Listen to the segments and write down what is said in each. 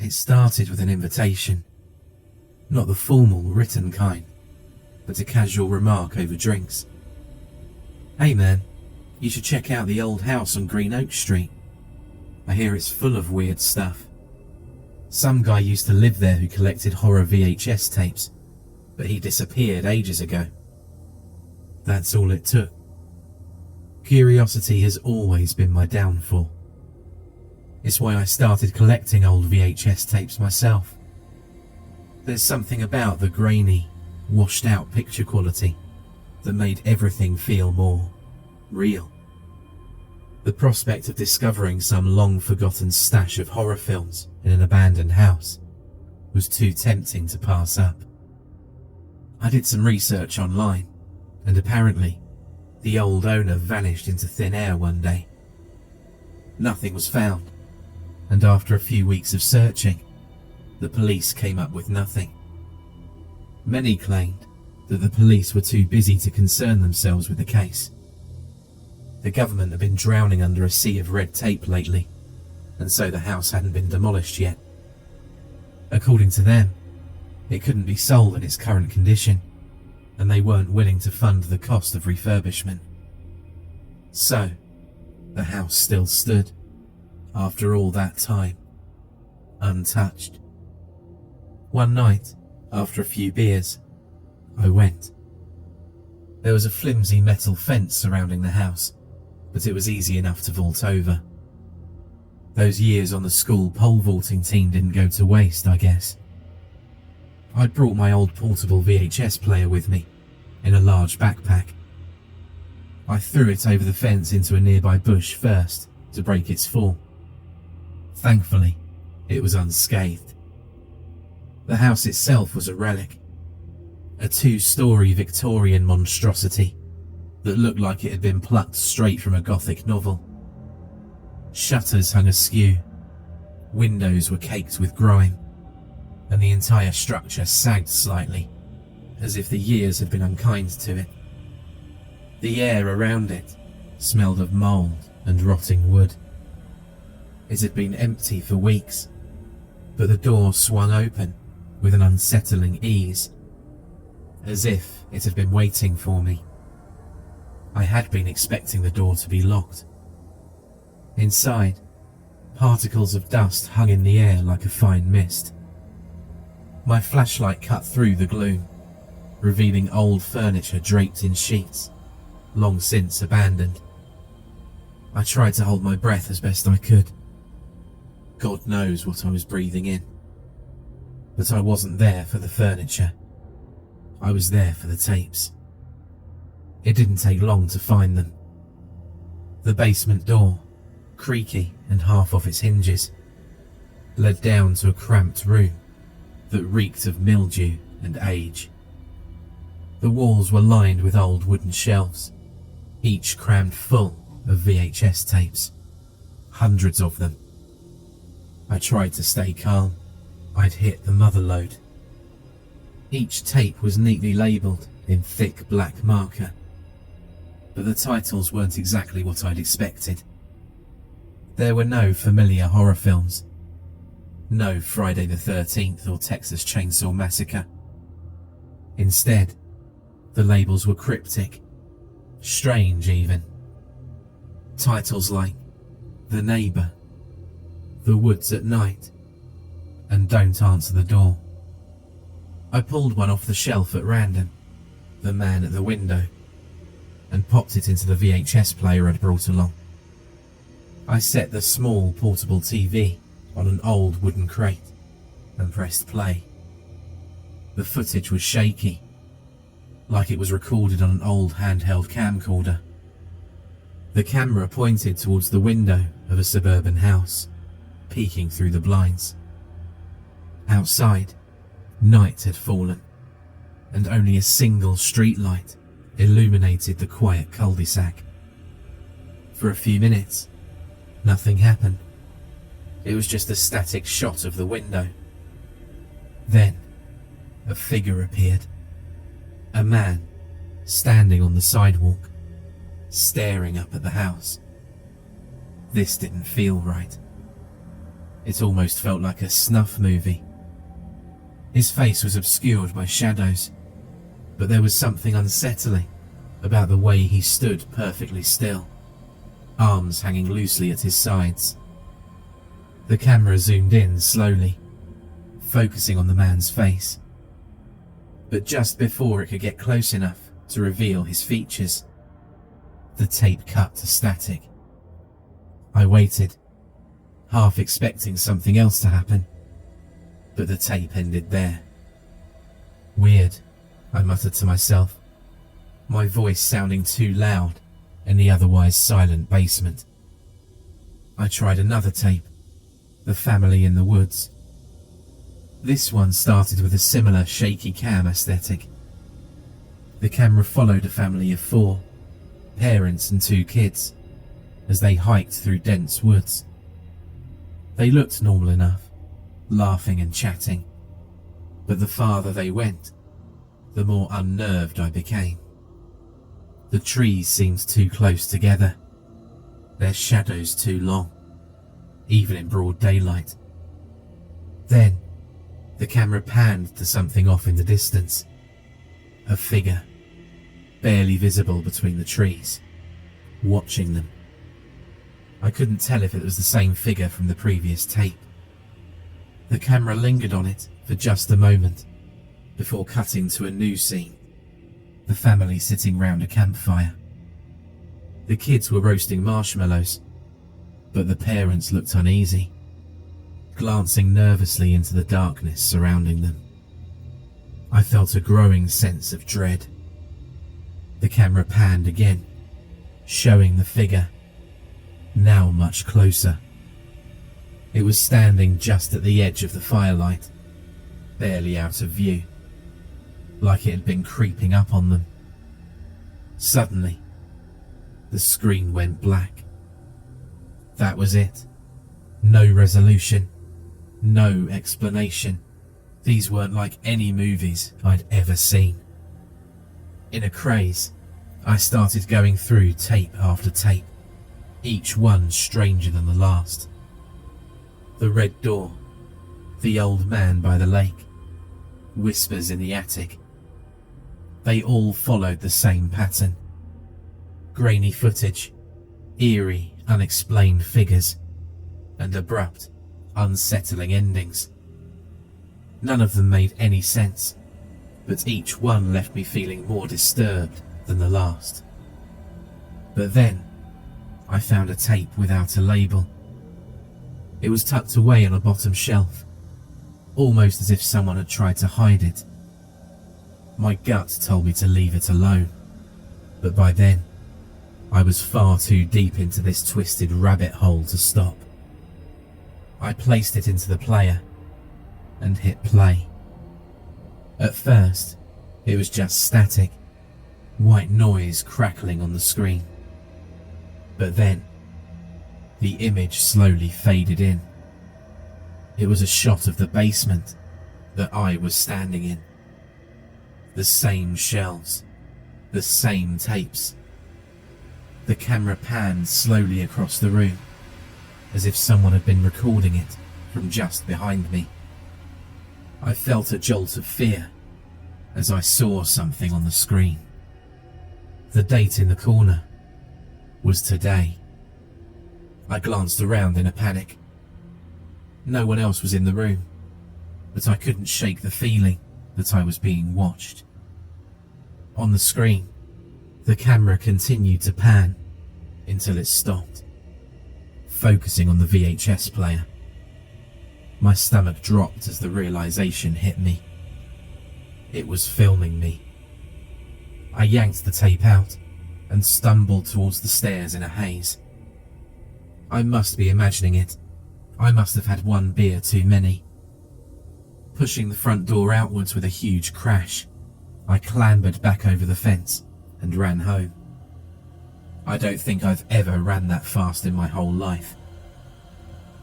It started with an invitation. Not the formal, written kind, but a casual remark over drinks. "Hey man, you should check out the old house on Green Oak Street. I hear it's full of weird stuff. Some guy used to live there who collected horror VHS tapes, but he disappeared ages ago." That's all it took. Curiosity has always been my downfall. It's why I started collecting old VHS tapes myself. There's something about the grainy, washed out picture quality that made everything feel more real. The prospect of discovering some long forgotten stash of horror films in an abandoned house was too tempting to pass up. I did some research online, and apparently the old owner vanished into thin air one day. Nothing was found, and after a few weeks of searching, the police came up with nothing. Many claimed that the police were too busy to concern themselves with the case. The government had been drowning under a sea of red tape lately, and so the house hadn't been demolished yet. According to them, it couldn't be sold in its current condition, and they weren't willing to fund the cost of refurbishment. So, the house still stood, after all that time, untouched. One night, after a few beers, I went. There was a flimsy metal fence surrounding the house, but it was easy enough to vault over. Those years on the school pole vaulting team didn't go to waste, I guess. I'd brought my old portable VHS player with me, in a large backpack. I threw it over the fence into a nearby bush first, to break its fall. Thankfully, it was unscathed. The house itself was a relic. A 2-story Victorian monstrosity that looked like it had been plucked straight from a Gothic novel. Shutters hung askew, windows were caked with grime, and the entire structure sagged slightly, as if the years had been unkind to it. The air around it smelled of mould and rotting wood. It had been empty for weeks, but the door swung open with an unsettling ease, as if it had been waiting for me. I had been expecting the door to be locked. Inside, particles of dust hung in the air like a fine mist. My flashlight cut through the gloom, revealing old furniture draped in sheets, long since abandoned. I tried to hold my breath as best I could. God knows what I was breathing in. But I wasn't there for the furniture. I was there for the tapes. It didn't take long to find them. The basement door, creaky and half off its hinges, led down to a cramped room that reeked of mildew and age. The walls were lined with old wooden shelves, each crammed full of VHS tapes, hundreds of them. I tried to stay calm. I'd hit the mother lode. Each tape was neatly labelled in thick black marker, but the titles weren't exactly what I'd expected. There were no familiar horror films. No Friday the 13th or Texas Chainsaw Massacre. Instead, the labels were cryptic, strange even. Titles like The Neighbour, The Woods at Night, and Don't Answer the Door. I pulled one off the shelf at random, The Man at the Window, and popped it into the VHS player I'd brought along. I set the small portable TV on an old wooden crate and pressed play. The footage was shaky, like it was recorded on an old handheld camcorder. The camera pointed towards the window of a suburban house, peeking through the blinds. Outside, night had fallen, and only a single streetlight illuminated the quiet cul-de-sac. For a few minutes, nothing happened. It was just a static shot of the window. Then, a figure appeared. A man, standing on the sidewalk, staring up at the house. This didn't feel right. It almost felt like a snuff movie. His face was obscured by shadows, but there was something unsettling about the way he stood perfectly still, arms hanging loosely at his sides. The camera zoomed in slowly, focusing on the man's face. But just before it could get close enough to reveal his features, the tape cut to static. I waited, half expecting something else to happen, but the tape ended there. Weird, I muttered to myself, my voice sounding too loud in the otherwise silent basement. I tried another tape, The Family in the Woods. This one started with a similar shaky cam aesthetic. The camera followed a family of 4, parents and 2 kids, as they hiked through dense woods. They looked normal enough, laughing and chatting, but the farther they went, the more unnerved I became. The trees seemed too close together, their shadows too long, even in broad daylight. Then, the camera panned to something off in the distance. A figure, barely visible between the trees, watching them. I couldn't tell if it was the same figure from the previous tape. The camera lingered on it for just a moment, before cutting to a new scene. The family sitting round a campfire. The kids were roasting marshmallows, but the parents looked uneasy, glancing nervously into the darkness surrounding them. I felt a growing sense of dread. The camera panned again, showing the figure, now much closer. It was standing just at the edge of the firelight, barely out of view, like it had been creeping up on them. Suddenly, the screen went black. That was it. No resolution, no explanation. These weren't like any movies I'd ever seen. In a craze, I started going through tape after tape, each one stranger than the last. The red door, the old man by the lake, whispers in the attic. They all followed the same pattern. Grainy footage, eerie, unexplained figures, and abrupt, unsettling endings. None of them made any sense, but each one left me feeling more disturbed than the last. But then, I found a tape without a label. It was tucked away on a bottom shelf, almost as if someone had tried to hide it. My gut told me to leave it alone, but by then, I was far too deep into this twisted rabbit hole to stop. I placed it into the player and hit play. At first, it was just static, white noise crackling on the screen. But then, the image slowly faded in. It was a shot of the basement that I was standing in. The same shelves, the same tapes. The camera panned slowly across the room, as if someone had been recording it from just behind me. I felt a jolt of fear as I saw something on the screen. The date in the corner was today. I glanced around in a panic. No one else was in the room, but I couldn't shake the feeling that I was being watched. On the screen, the camera continued to pan until it stopped, focusing on the VHS player. My stomach dropped as the realization hit me. It was filming me. I yanked the tape out and stumbled towards the stairs in a haze. I must be imagining it. I must have had one beer too many. Pushing the front door outwards with a huge crash, I clambered back over the fence and ran home. I don't think I've ever ran that fast in my whole life.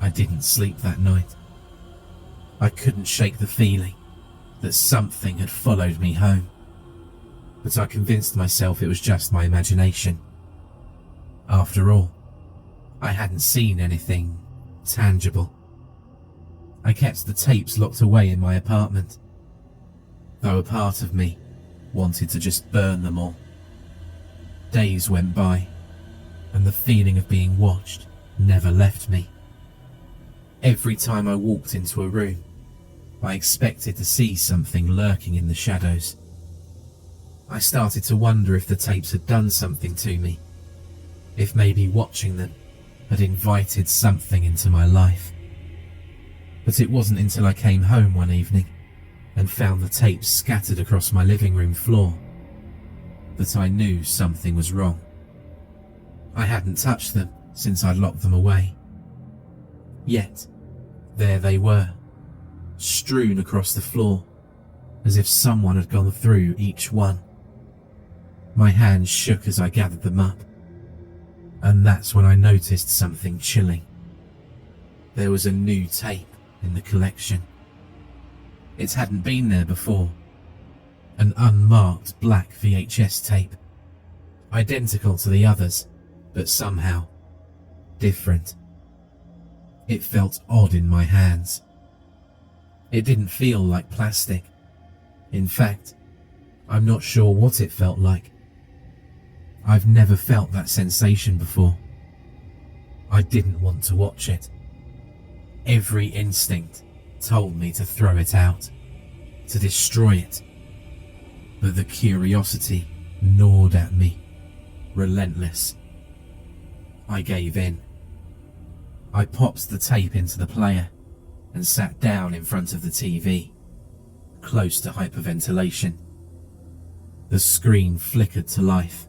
I didn't sleep that night. I couldn't shake the feeling that something had followed me home, but I convinced myself it was just my imagination. After all, I hadn't seen anything tangible. I kept the tapes locked away in my apartment, though a part of me wanted to just burn them all. Days went by, and the feeling of being watched never left me. Every time I walked into a room, I expected to see something lurking in the shadows. I started to wonder if the tapes had done something to me, if maybe watching them had invited something into my life. But it wasn't until I came home one evening and found the tapes scattered across my living room floor that I knew something was wrong. I hadn't touched them since I'd locked them away. Yet, there they were, strewn across the floor, as if someone had gone through each one. My hands shook as I gathered them up, and that's when I noticed something chilling. There was a new tape in the collection. It hadn't been there before. An unmarked black VHS tape, identical to the others, but somehow different. It felt odd in my hands. It didn't feel like plastic. In fact, I'm not sure what it felt like. I've never felt that sensation before. I didn't want to watch it. Every instinct told me to throw it out, to destroy it. But the curiosity gnawed at me, relentless. I gave in. I popped the tape into the player and sat down in front of the TV, close to hyperventilation. The screen flickered to life,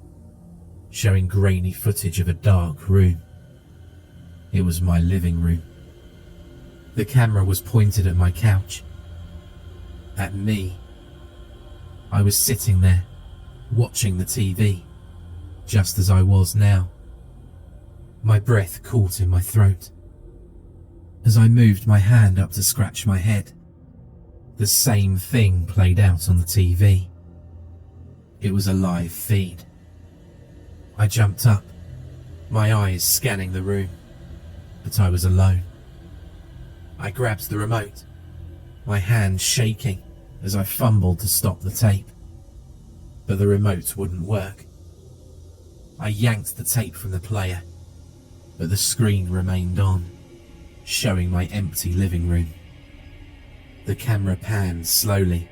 showing grainy footage of a dark room. It was my living room. The camera was pointed at my couch, at me. I was sitting there, watching the TV, just as I was now. My breath caught in my throat. As I moved my hand up to scratch my head, the same thing played out on the TV. It was a live feed. I jumped up, my eyes scanning the room, but I was alone. I grabbed the remote, my hand shaking as I fumbled to stop the tape, but the remote wouldn't work. I yanked the tape from the player, but the screen remained on, showing my empty living room. The camera panned slowly,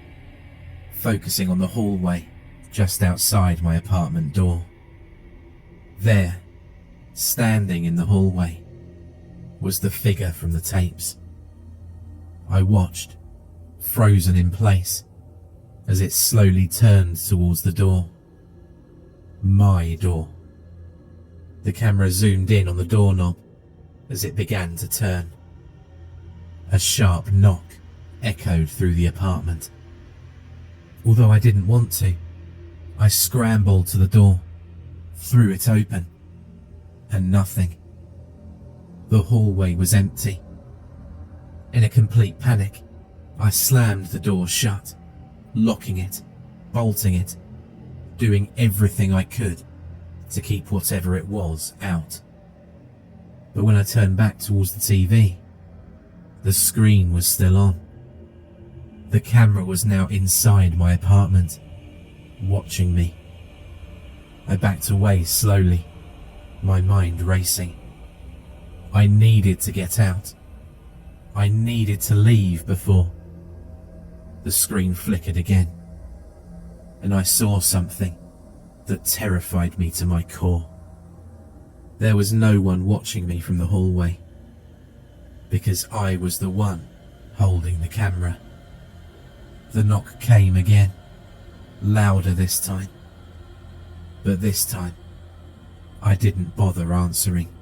focusing on the hallway just outside my apartment door. There, standing in the hallway, was the figure from the tapes. I watched, frozen in place, as it slowly turned towards the door. My door. The camera zoomed in on the doorknob as it began to turn. A sharp knock echoed through the apartment. Although I didn't want to, I scrambled to the door, threw it open, and nothing. The hallway was empty. In a complete panic, I slammed the door shut, locking it, bolting it, doing everything I could to keep whatever it was out. But when I turned back towards the TV, the screen was still on. The camera was now inside my apartment, watching me. I backed away slowly, my mind racing. I needed to get out. I needed to leave before. The screen flickered again, and I saw something that terrified me to my core. There was no one watching me from the hallway, because I was the one holding the camera. The knock came again, louder this time. But this time, I didn't bother answering.